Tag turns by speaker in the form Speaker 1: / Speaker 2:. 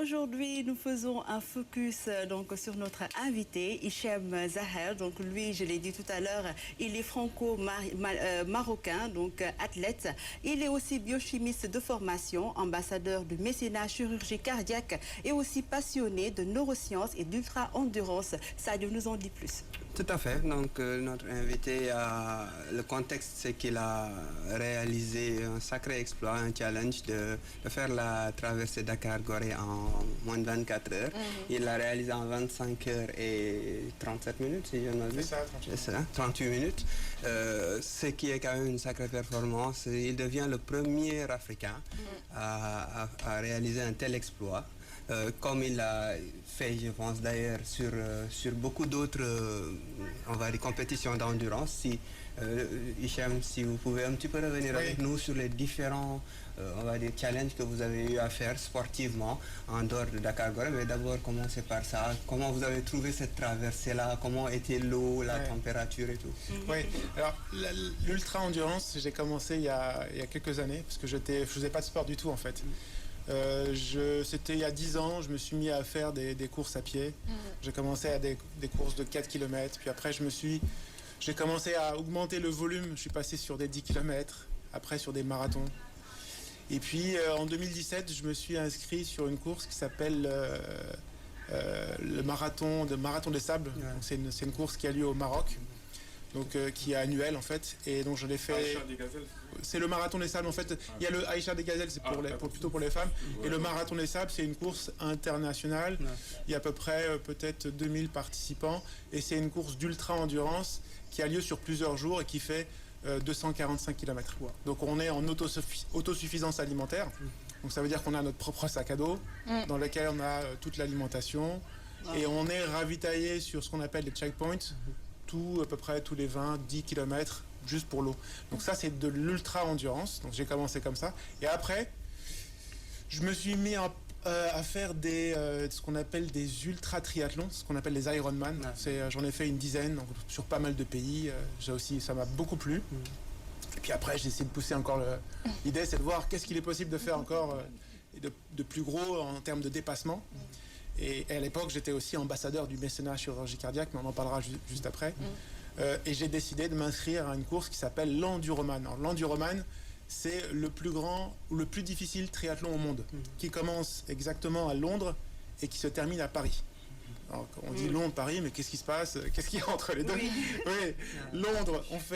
Speaker 1: aujourd'hui, nous faisons un focus donc sur notre invité, Hichem Zahel. Donc lui, je l'ai dit tout à l'heure, il est franco-marocain, donc athlète. Il est aussi biochimiste de formation, ambassadeur du mécénat chirurgie cardiaque et aussi passionné de neurosciences et d'ultra-endurance. Sadio nous en dit plus.
Speaker 2: Tout à fait. Donc, notre invité, le contexte, c'est qu'il a réalisé un sacré exploit, un challenge de faire la traversée Dakar-Gorée en moins de 24 heures. Il l'a réalisé en 25 heures et 37 minutes, si je ne m'abuse.
Speaker 3: C'est ça,
Speaker 2: 38 minutes. Ce qui est quand même une sacrée performance. Il devient le premier Africain à réaliser un tel exploit. Comme il l'a fait, je pense d'ailleurs, sur beaucoup d'autres on va dire, compétitions d'endurance. Si, Hichem, si vous pouvez un petit peu revenir avec nous sur les différents on va dire, challenges que vous avez eu à faire sportivement en dehors de Dakar-Gorée. Mais d'abord, commencez par ça. Comment vous avez trouvé cette traversée-là? Comment était l'eau, la température et tout?
Speaker 3: Oui, alors l'ultra-endurance, j'ai commencé il y a quelques années, parce que je ne faisais pas de sport du tout en fait. C'était il y a 10 ans, je me suis mis à faire des courses à pied. J'ai commencé à des courses de 4 km, puis après j'ai commencé à augmenter le volume, je suis passé sur des 10 km, après sur des marathons. Et puis en 2017, je me suis inscrit sur une course qui s'appelle le marathon des sables. C'est une course qui a lieu au Maroc. Donc, qui est annuel en fait, et donc je l'ai fait. C'est le marathon des sables en fait. Il y a le Aïcha des Gazelles, c'est plutôt pour les femmes, et le marathon des sables, c'est une course internationale. Il y a à peu près peut-être 2000 participants, et c'est une course d'ultra endurance qui a lieu sur plusieurs jours et qui fait 245 km. Donc on est en autosuffisance alimentaire. Donc ça veut dire qu'on a notre propre sac à dos dans lequel on a toute l'alimentation, et on est ravitaillé sur ce qu'on appelle les checkpoints. À peu près tous les 20-10 km juste pour l'eau. Donc ça, c'est de l'ultra-endurance. Donc j'ai commencé comme ça. Et après, je me suis mis à faire ce qu'on appelle des ultra-triathlons, ce qu'on appelle les Ironman. J'en ai fait une dizaine donc, sur pas mal de pays. Ça m'a beaucoup plu. Et puis après, j'ai essayé de pousser encore l'idée, c'est de voir qu'est-ce qu'il est possible de faire encore de plus gros en termes de dépassement. Et à l'époque, j'étais aussi ambassadeur du mécénat chirurgie cardiaque, mais on en parlera juste après. Et j'ai décidé de m'inscrire à une course qui s'appelle l'Enduroman. Alors, l'Enduroman, c'est le plus grand ou le plus difficile triathlon au monde, qui commence exactement à Londres et qui se termine à Paris. Alors, on dit Londres, Paris, mais qu'est-ce qui se passe? Qu'est-ce qu'il y a entre les deux? Oui. Londres, on fait